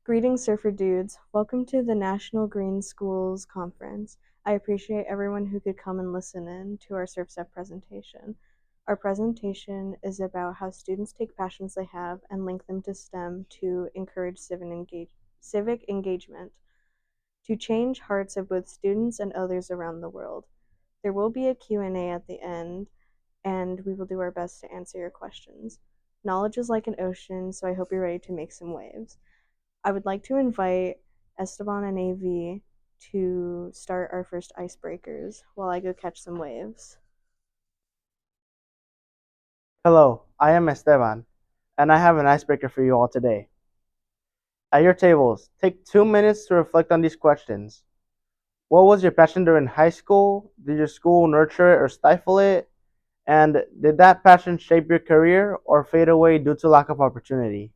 Greetings, Surfer Dudes. Welcome to the National Green Schools Conference. I appreciate everyone who could come and listen in to our Surf Step presentation. Our presentation is about how students take passions they have and link them to STEM to encourage civic engagement, to change hearts of both students and others around the world. There will be a Q&A at the end, and we will do our best to answer your questions. Knowledge is like an ocean, so I hope you're ready to make some waves. I would like to invite Esteban and AV to start our first icebreakers while I go catch some waves. Hello, I am Esteban, and I have an icebreaker for you all today. At your tables, take 2 minutes to reflect on these questions. What was your passion during high school? Did your school nurture it or stifle it? And did that passion shape your career or fade away due to lack of opportunity?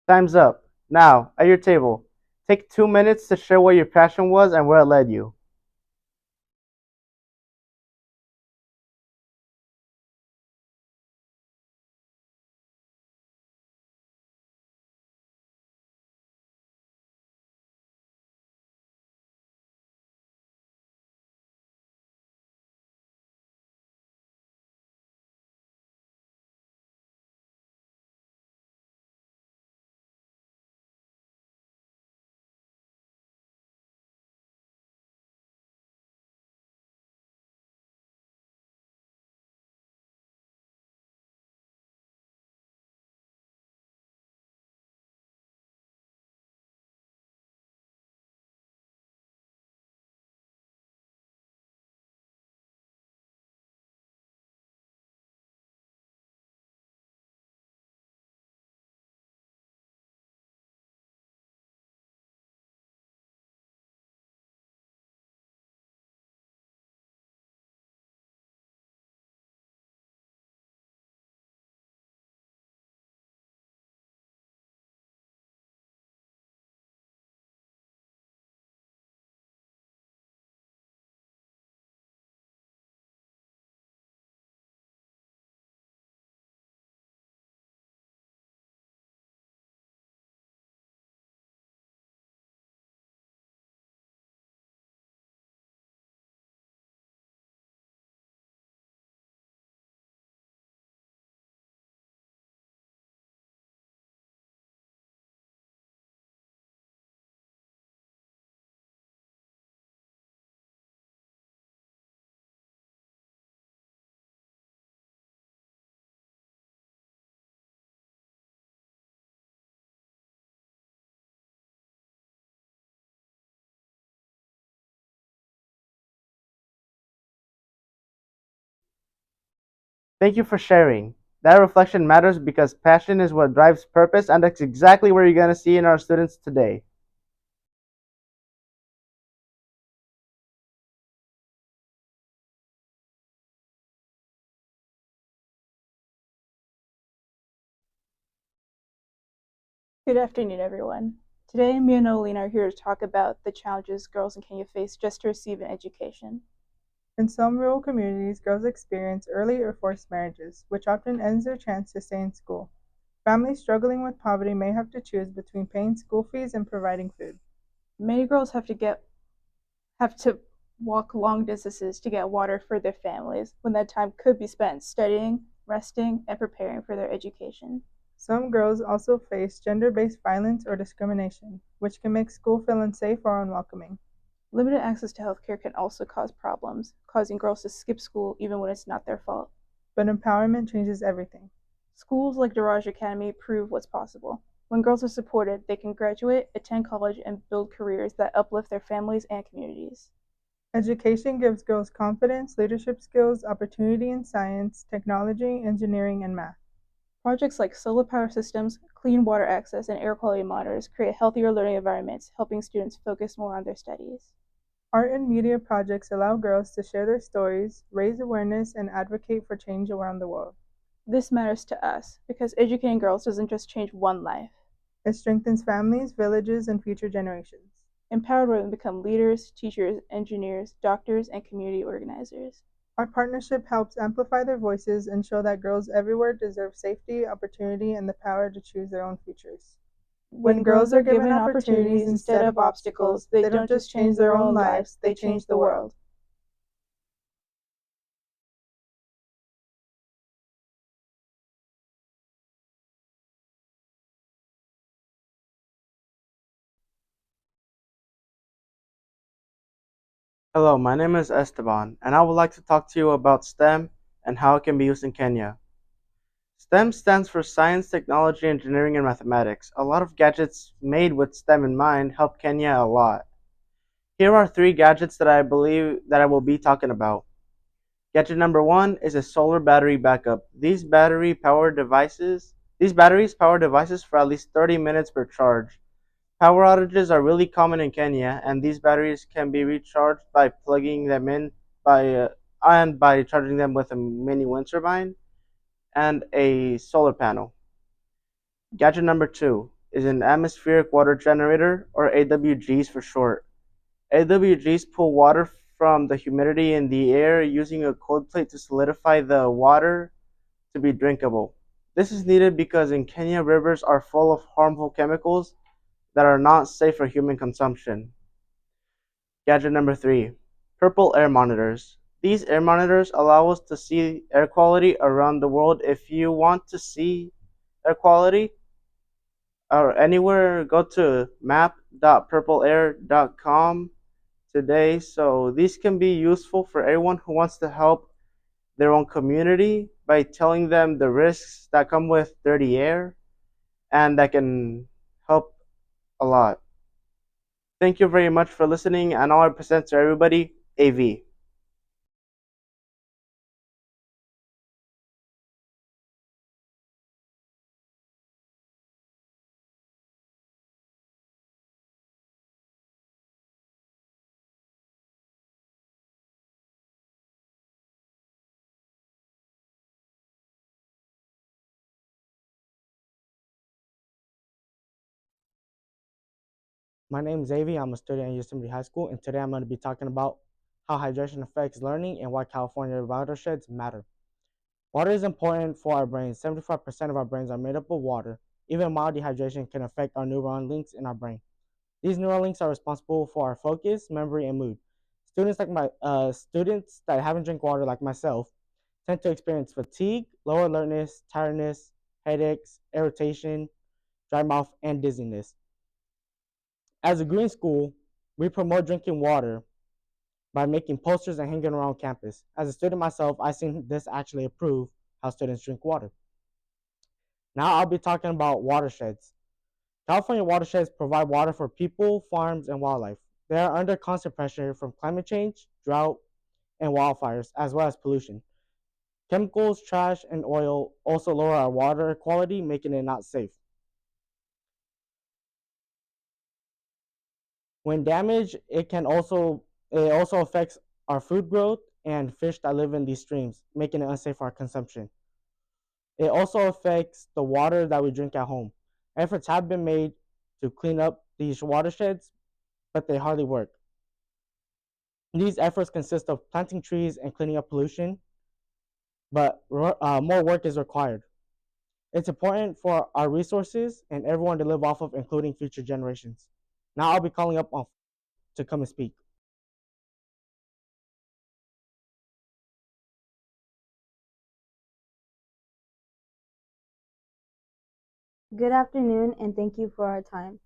Time's up. Now, at your table, take 2 minutes to share what your passion was and where it led you. Thank you for sharing. That reflection matters because passion is what drives purpose, and that's exactly what you're going to see in our students today. Good afternoon, everyone. Today, me and Olene are here to talk about the challenges girls in Kenya face just to receive an education. In some rural communities, girls experience early or forced marriages, which often ends their chance to stay in school. Families struggling with poverty may have to choose between paying school fees and providing food. Many girls have to walk long distances to get water for their families when that time could be spent studying, resting, and preparing for their education. Some girls also face gender-based violence or discrimination, which can make school feel unsafe or unwelcoming. Limited access to healthcare can also cause problems, causing girls to skip school even when it's not their fault. But empowerment changes everything. Schools like Daraj Academy prove what's possible. When girls are supported, they can graduate, attend college, and build careers that uplift their families and communities. Education gives girls confidence, leadership skills, opportunity in science, technology, engineering, and math. Projects like solar power systems, clean water access, and air quality monitors create healthier learning environments, helping students focus more on their studies. Art and media projects allow girls to share their stories, raise awareness, and advocate for change around the world. This matters to us because educating girls doesn't just change one life. It strengthens families, villages, and future generations. Empowered women become leaders, teachers, engineers, doctors, and community organizers. Our partnership helps amplify their voices and show that girls everywhere deserve safety, opportunity, and the power to choose their own futures. When girls are given opportunities instead of obstacles, they don't just change their own lives, they change the world. Hello, my name is Esteban, and I would like to talk to you about STEM and how it can be used in Kenya. STEM stands for Science, Technology, Engineering, and Mathematics. A lot of gadgets made with STEM in mind help Kenya a lot. Here are three gadgets that I believe that I will be talking about. Gadget number one is a solar battery backup. These batteries power devices for at least 30 minutes per charge. Power outages are really common in Kenya, and these batteries can be recharged by plugging them in by charging them with a mini wind turbine and a solar panel. Gadget number two is an atmospheric water generator, or AWGs for short. AWGs pull water from the humidity in the air using a cold plate to solidify the water to be drinkable. This is needed because in Kenya, rivers are full of harmful chemicals that are not safe for human consumption. Gadget number three, purple air monitors. These air monitors allow us to see air quality around the world. If you want to see air quality or anywhere, go to map.purpleair.com today. So these can be useful for everyone who wants to help their own community by telling them the risks that come with dirty air, and that can help a lot. Thank you very much for listening, and I'll present to everybody AV. My name is Avi. I'm a student at Yosemite High School, and today I'm going to be talking about how hydration affects learning and why California watersheds matter. Water is important for our brains. 75% of our brains are made up of water. Even mild dehydration can affect our neuron links in our brain. These neural links are responsible for our focus, memory, and mood. Students that haven't drank water, like myself, tend to experience fatigue, low alertness, tiredness, headaches, irritation, dry mouth, and dizziness. As a green school, we promote drinking water by making posters and hanging around campus. As a student myself, I've seen this actually improve how students drink water. Now I'll be talking about watersheds. California watersheds provide water for people, farms, and wildlife. They are under constant pressure from climate change, drought, and wildfires, as well as pollution. Chemicals, trash, and oil also lower our water quality, making it not safe. When damaged, it also affects our food growth and fish that live in these streams, making it unsafe for our consumption. It also affects the water that we drink at home. Efforts have been made to clean up these watersheds, but they hardly work. These efforts consist of planting trees and cleaning up pollution, but more work is required. It's important for our resources and everyone to live off of, including future generations. Now I'll be calling up on to come and speak. Good afternoon, and thank you for our time.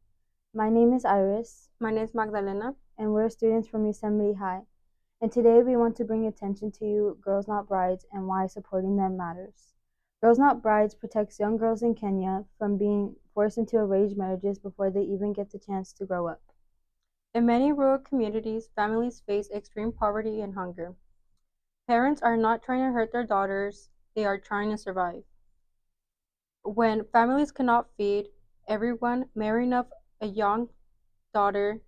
My name is Iris. My name is Magdalena. And we're students from Yosemite High. And today we want to bring attention to Girls Not Brides and why supporting them matters. Girls Not Brides protects young girls in Kenya from being forced into arranged marriages before they even get the chance to grow up. In many rural communities, families face extreme poverty and hunger. Parents are not trying to hurt their daughters, they are trying to survive. When families cannot feed everyone, marrying up a young daughter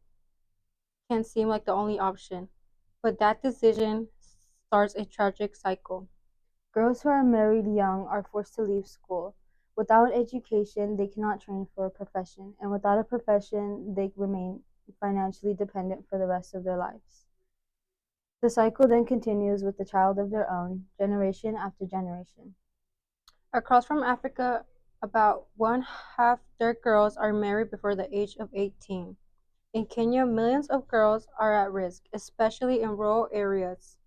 can seem like the only option, but that decision starts a tragic cycle. Girls who are married young are forced to leave school. Without education, they cannot train for a profession, and without a profession, they remain financially dependent for the rest of their lives. The cycle then continues with the child of their own, generation after generation. Across from Africa, about one half their girls are married before the age of 18. In Kenya, millions of girls are at risk, especially in rural areas.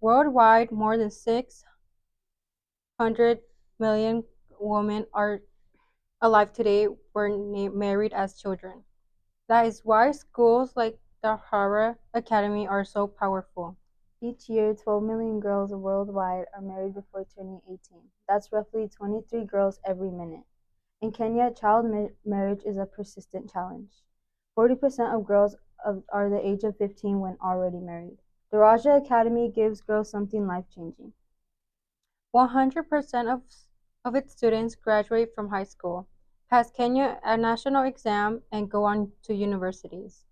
Worldwide, more than 600 million women are alive today were married as children. That is why schools like the Hara Academy are so powerful. Each year, 12 million girls worldwide are married before turning 18. That's roughly 23 girls every minute. In Kenya, child marriage is a persistent challenge. 40% of girls are the age of 15 when already married. The Raja Academy gives girls something life-changing. 100% of its students graduate from high school, pass Kenya a national exam, and go on to universities.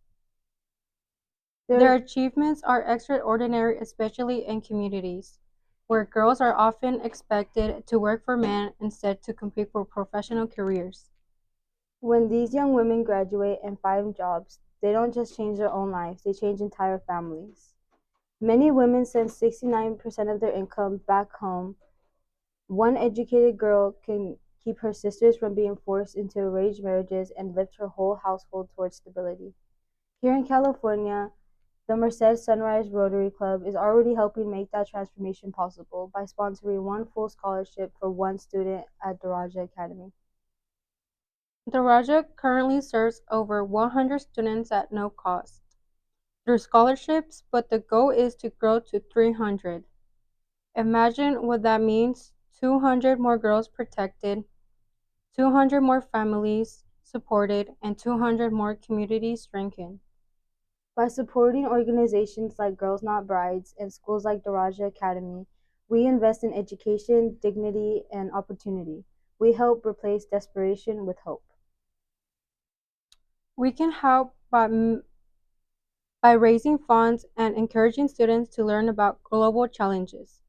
Their achievements are extraordinary, especially in communities where girls are often expected to work for men instead to compete for professional careers. When these young women graduate and find jobs, they don't just change their own lives, they change entire families. Many women send 69% of their income back home. One educated girl can keep her sisters from being forced into arranged marriages and lift her whole household towards stability. Here in California, the Merced Sunrise Rotary Club is already helping make that transformation possible by sponsoring one full scholarship for one student at the Raja Academy. The Raja currently serves over 100 students at no cost through scholarships, but the goal is to grow to 300. Imagine what that means: 200 more girls protected, 200 more families supported, and 200 more communities strengthened. By supporting organizations like Girls Not Brides and schools like the Raja Academy, we invest in education, dignity, and opportunity. We help replace desperation with hope. We can help by raising funds and encouraging students to learn about global challenges.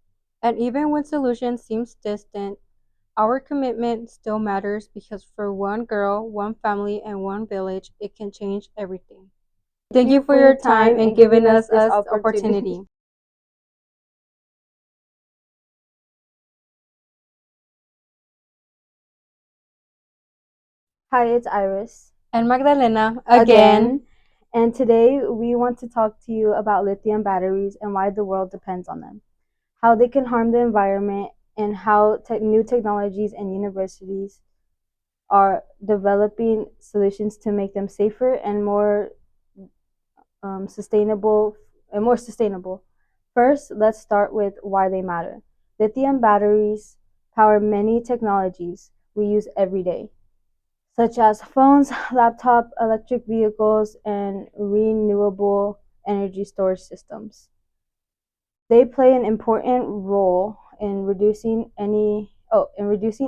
And even when solutions seem distant, our commitment still matters, because for one girl, one family, and one village, it can change everything. Thank you for your time and giving us this opportunity. Hi, it's Iris. And Magdalena, again. And today we want to talk to you about lithium batteries and why the world depends on them, how they can harm the environment, and how new technologies and universities are developing solutions to make them safer and more sustainable. First, let's start with why they matter. Lithium batteries power many technologies we use every day, such as phones, laptops, electric vehicles, and renewable energy storage systems. They play an important role in reducing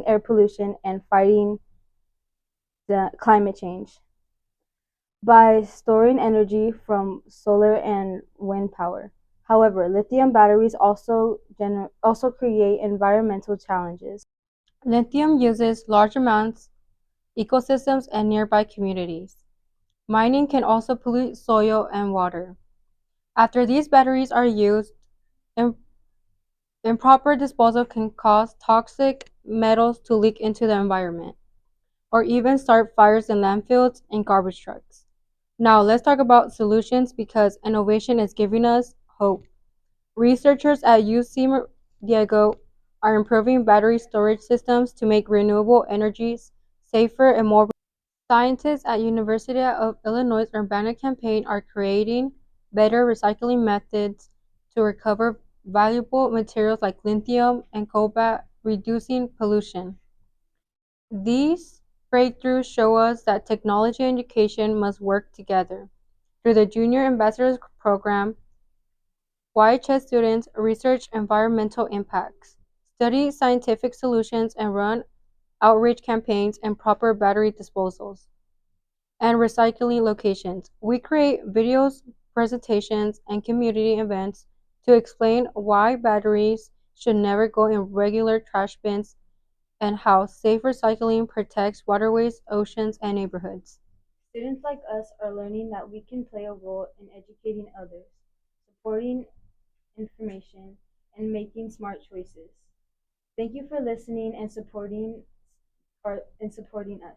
air pollution and fighting the climate change by storing energy from solar and wind power. However, lithium batteries also create environmental challenges. Lithium uses large amounts ecosystems and nearby communities. Mining can also pollute soil and water. After these batteries are used, improper disposal can cause toxic metals to leak into the environment, or even start fires in landfills and garbage trucks. Now, let's talk about solutions because innovation is giving us hope. Researchers at UC Diego are improving battery storage systems to make renewable energies safer and more. Scientists at University of Illinois' Urbana campaign are creating better recycling methods to recover valuable materials like lithium and cobalt, reducing pollution. These breakthroughs show us that technology and education must work together. Through the Junior Ambassadors Program, YHS students research environmental impacts, study scientific solutions, and run outreach campaigns and proper battery disposals and recycling locations. We create videos, presentations, and community events to explain why batteries should never go in regular trash bins and how safe recycling protects waterways, oceans, and neighborhoods. Students like us are learning that we can play a role in educating others, supporting information, and making smart choices. Thank you for listening and supporting us.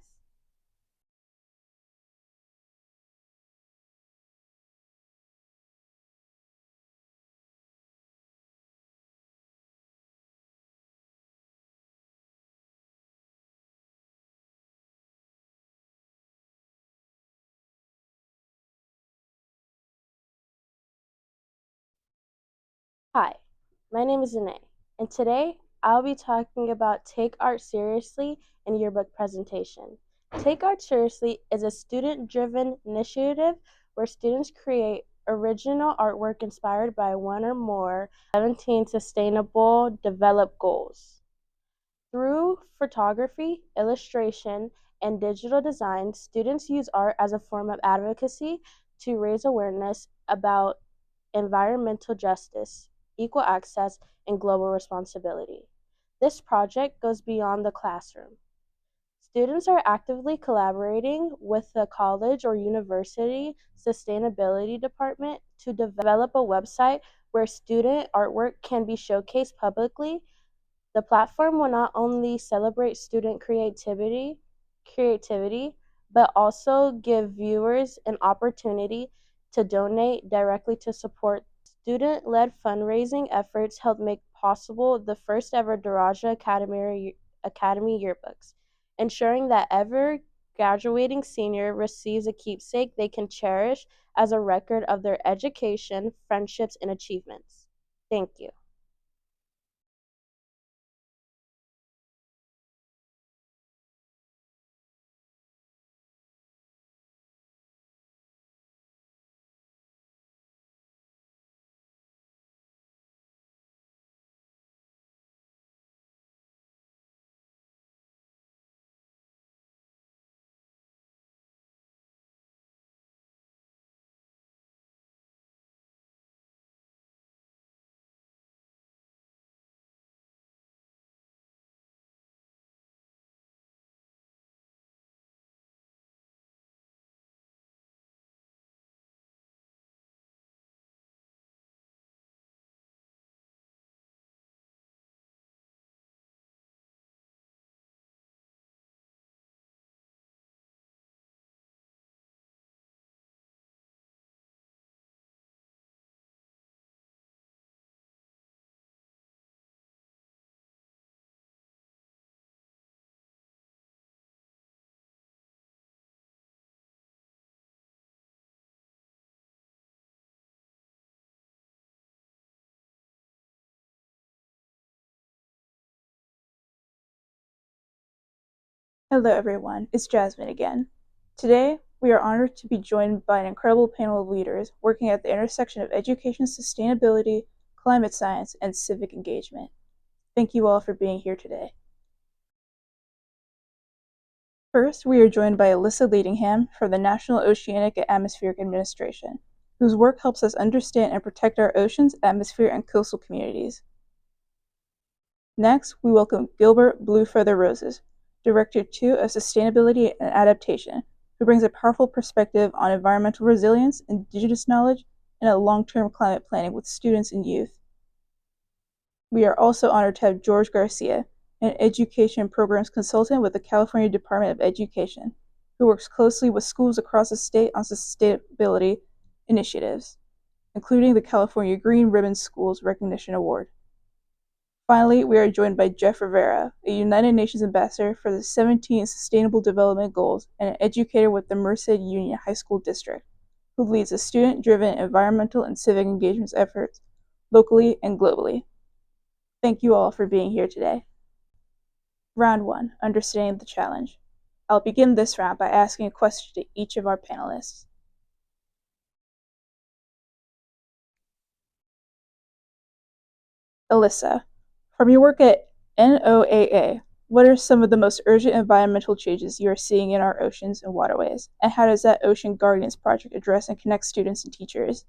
Hi, my name is Zane, and today I'll be talking about Take Art Seriously in Yearbook Presentation. Take Art Seriously is a student-driven initiative where students create original artwork inspired by one or more 17 Sustainable Development Goals. Through photography, illustration, and digital design, students use art as a form of advocacy to raise awareness about environmental justice, equal access, and global responsibility. This project goes beyond the classroom. Students are actively collaborating with the college or university sustainability department to develop a website where student artwork can be showcased publicly. The platform will not only celebrate student creativity, but also give viewers an opportunity to donate directly to support. Student-led fundraising efforts help make possible the first ever Daraja Academy yearbooks, ensuring that every graduating senior receives a keepsake they can cherish as a record of their education, friendships, and achievements. Thank you. Hello everyone, it's Jasmine again. Today, we are honored to be joined by an incredible panel of leaders working at the intersection of education sustainability, climate science, and civic engagement. Thank you all for being here today. First, we are joined by Alyssa Leadingham from the National Oceanic and Atmospheric Administration, whose work helps us understand and protect our oceans, atmosphere, and coastal communities. Next, we welcome Gilbert Bluefeather Roses, Director 2 of Sustainability and Adaptation, who brings a powerful perspective on environmental resilience, indigenous knowledge, and long-term climate planning with students and youth. We are also honored to have George Garcia, an education programs consultant with the California Department of Education, who works closely with schools across the state on sustainability initiatives, including the California Green Ribbon Schools Recognition Award. Finally, we are joined by Jeff Rivera, a United Nations ambassador for the 17 Sustainable Development Goals and an educator with the Merced Union High School District, who leads the student-driven environmental and civic engagement efforts locally and globally. Thank you all for being here today. Round 1, Understanding the Challenge. I'll begin this round by asking a question to each of our panelists. Alyssa, from your work at NOAA, what are some of the most urgent environmental changes you are seeing in our oceans and waterways, and how does that Ocean Guardians project address and connect students and teachers?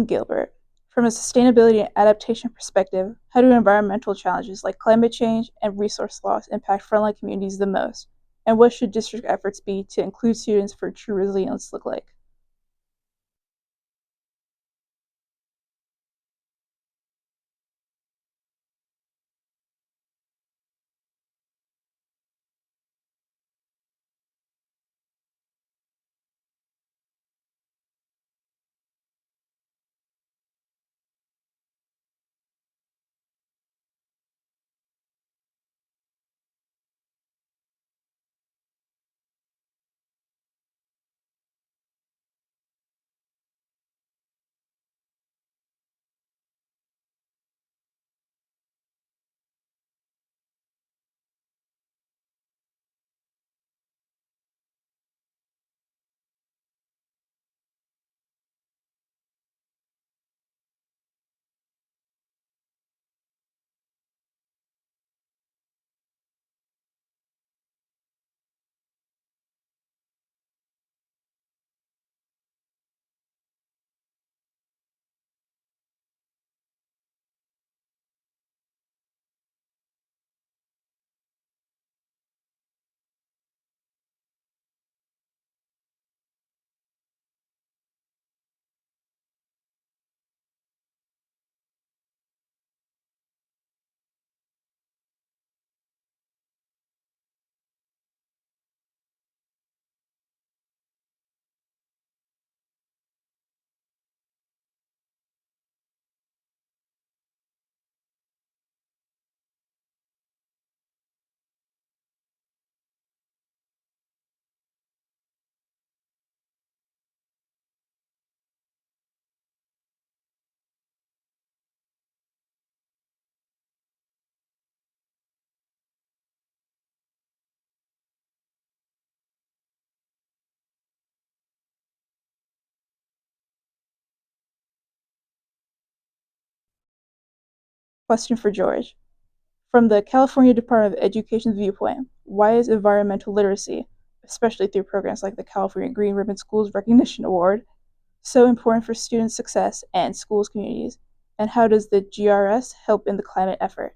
Gilbert, from a sustainability and adaptation perspective, how do environmental challenges like climate change and resource loss impact frontline communities the most? And what should district efforts be to include students for true resilience look like? Question for George. From the California Department of Education's viewpoint, why is environmental literacy, especially through programs like the California Green Ribbon Schools Recognition Award, so important for student success and schools communities? And how does the GRS help in the climate effort?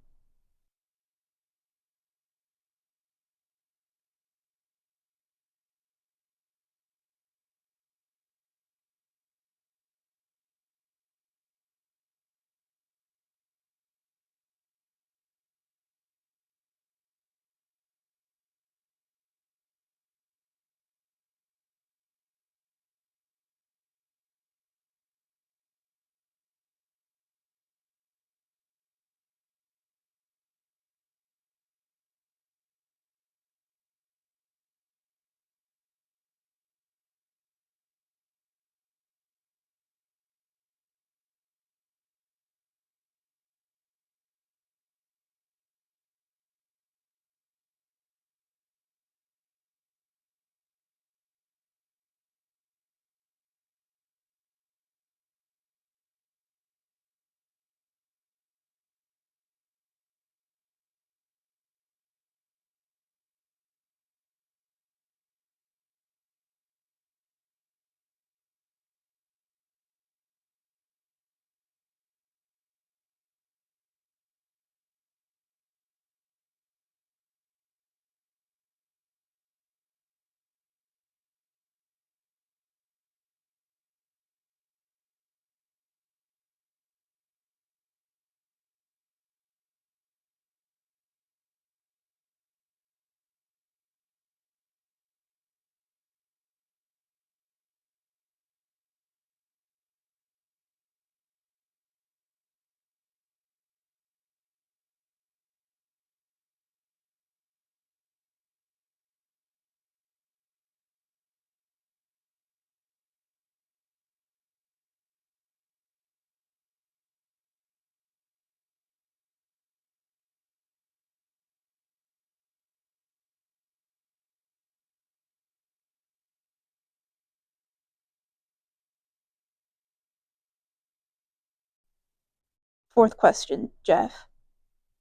Fourth question, Jeff.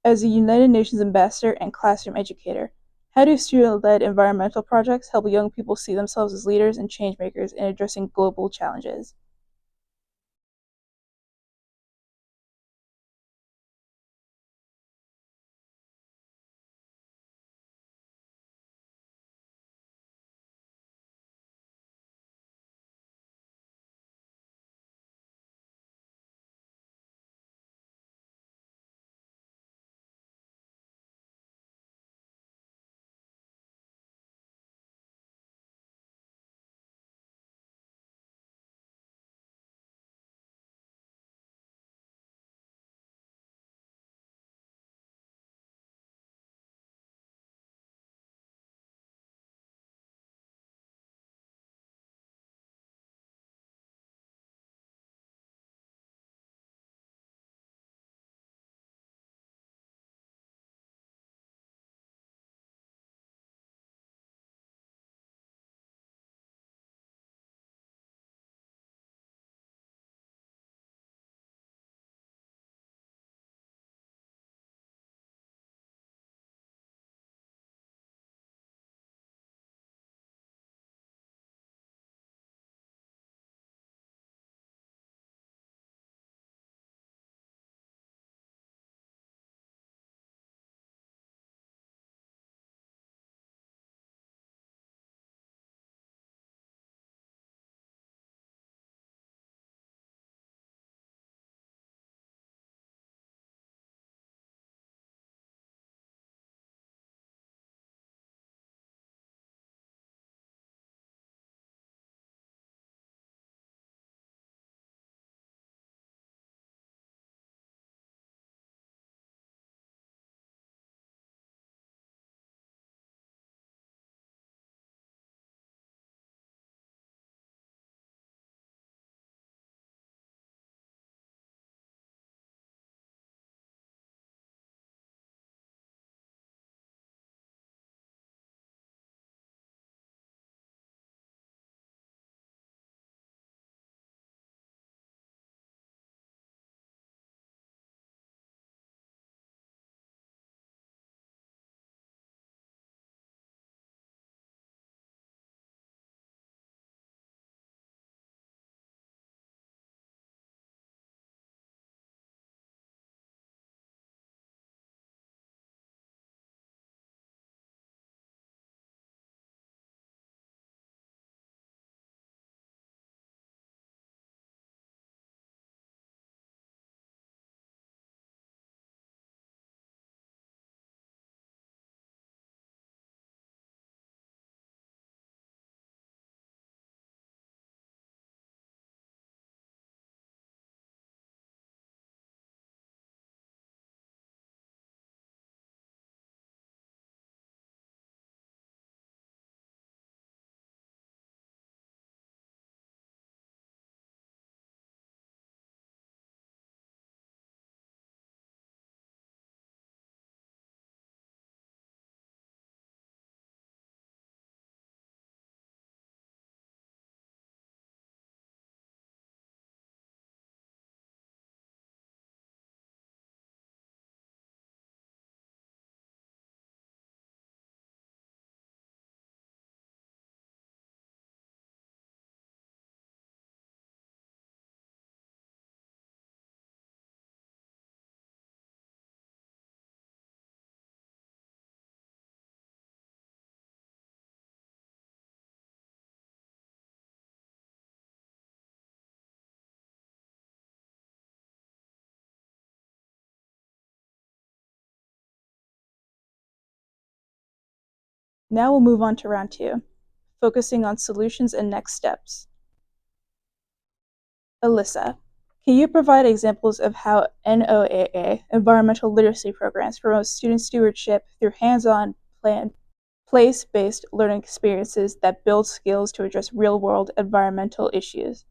As a United Nations ambassador and classroom educator, how do student-led environmental projects help young people see themselves as leaders and changemakers in addressing global challenges? Now we'll move on to round 2, focusing on solutions and next steps. Alyssa, can you provide examples of how NOAA, environmental literacy programs, promote student stewardship through hands-on, place-based learning experiences that build skills to address real-world environmental issues?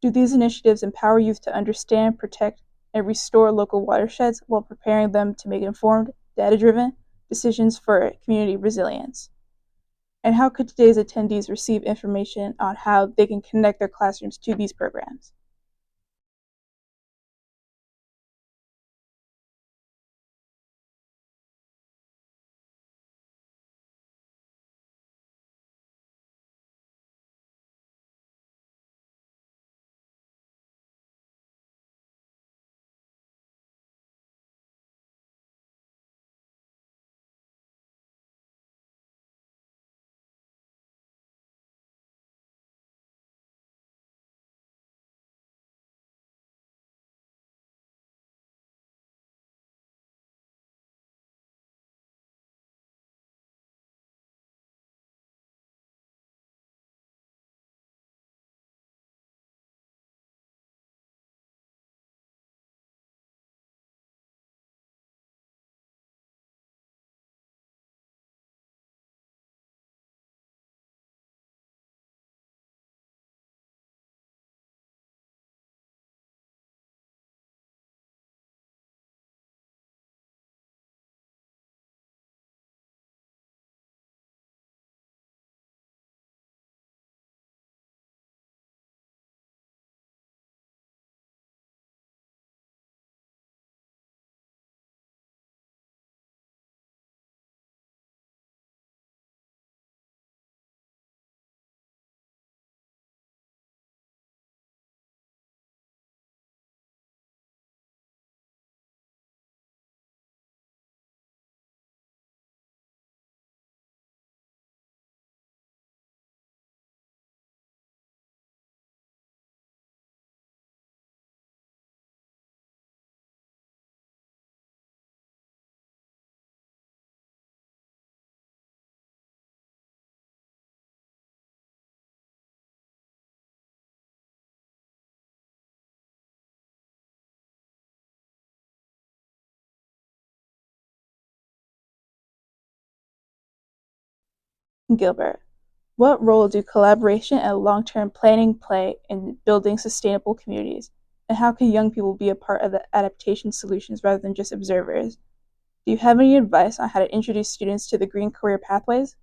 Do these initiatives empower youth to understand, protect, and restore local watersheds while preparing them to make informed, data-driven decisions for community resilience? And how could today's attendees receive information on how they can connect their classrooms to these programs? Gilbert, what role do collaboration and long-term planning play in building sustainable communities? And how can young people be a part of the adaptation solutions rather than just observers? Do you have any advice on how to introduce students to the green career pathways?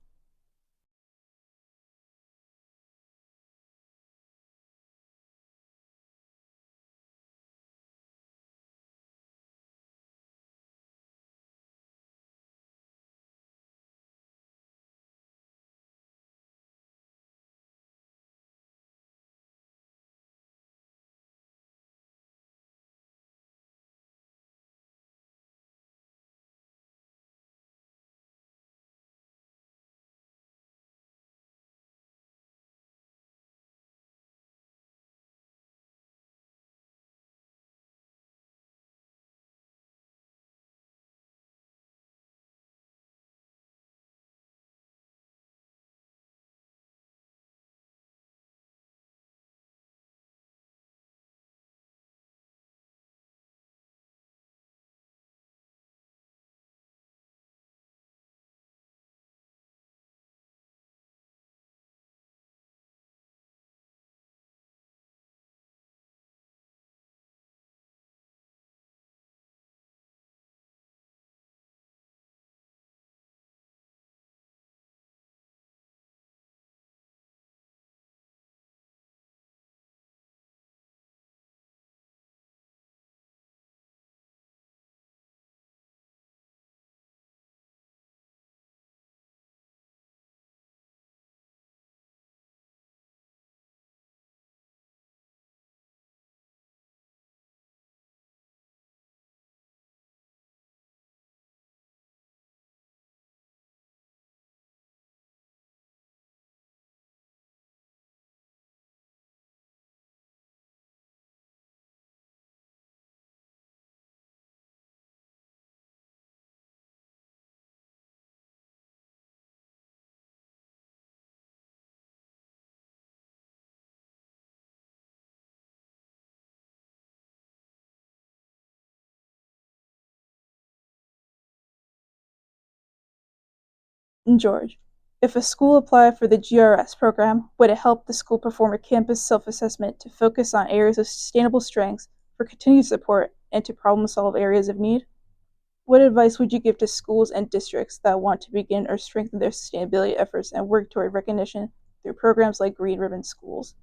And George, if a school applied for the GRS program, would it help the school perform a campus self-assessment to focus on areas of sustainable strengths for continued support and to problem-solve areas of need? What advice would you give to schools and districts that want to begin or strengthen their sustainability efforts and work toward recognition through programs like Green Ribbon Schools?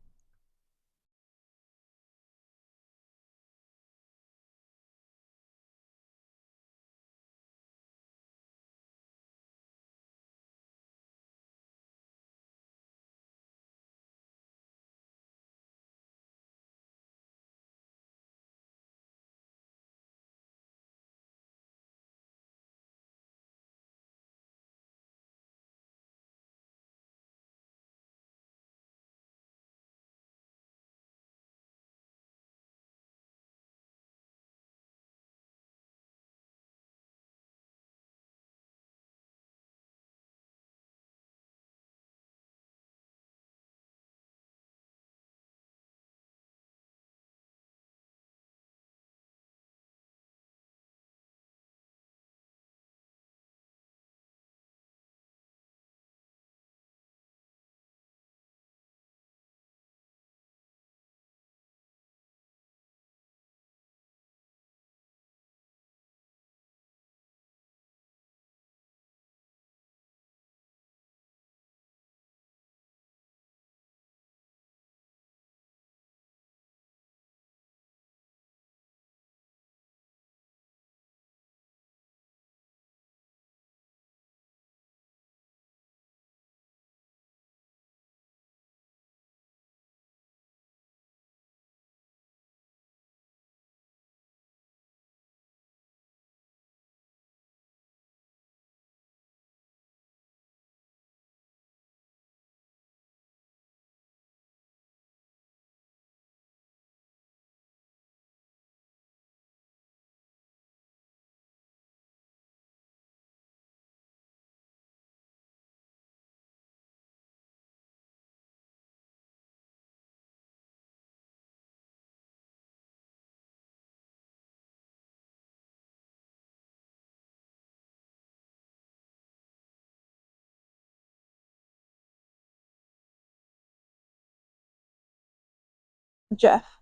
Jeff,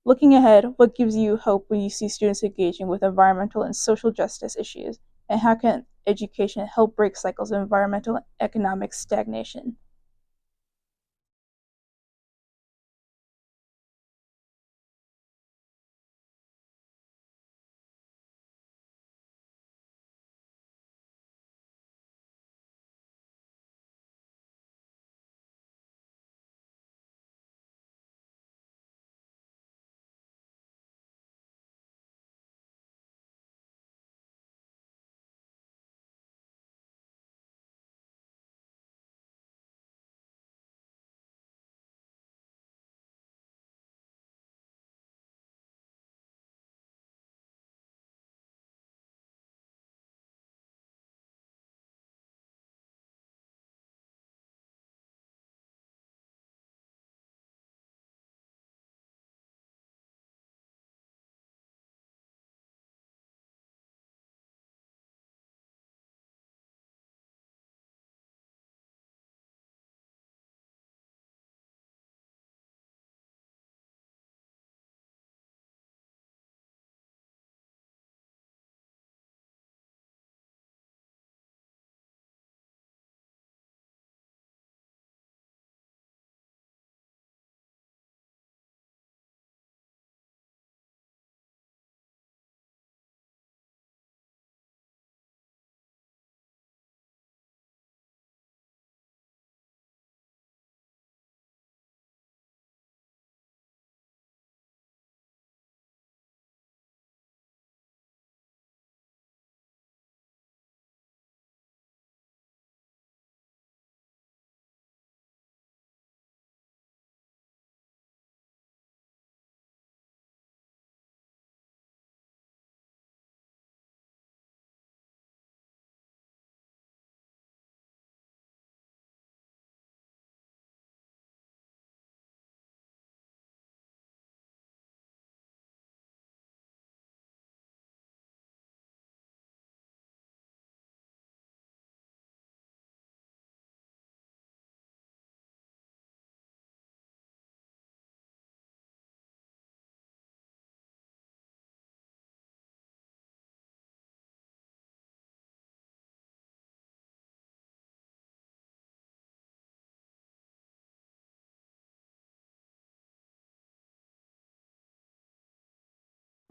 looking ahead, what gives you hope when you see students engaging with environmental and social justice issues, and how can education help break cycles of environmental and economic stagnation?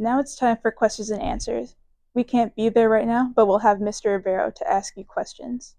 Now it's time for questions and answers. We can't be there right now, but we'll have Mr. Rivero to ask you questions.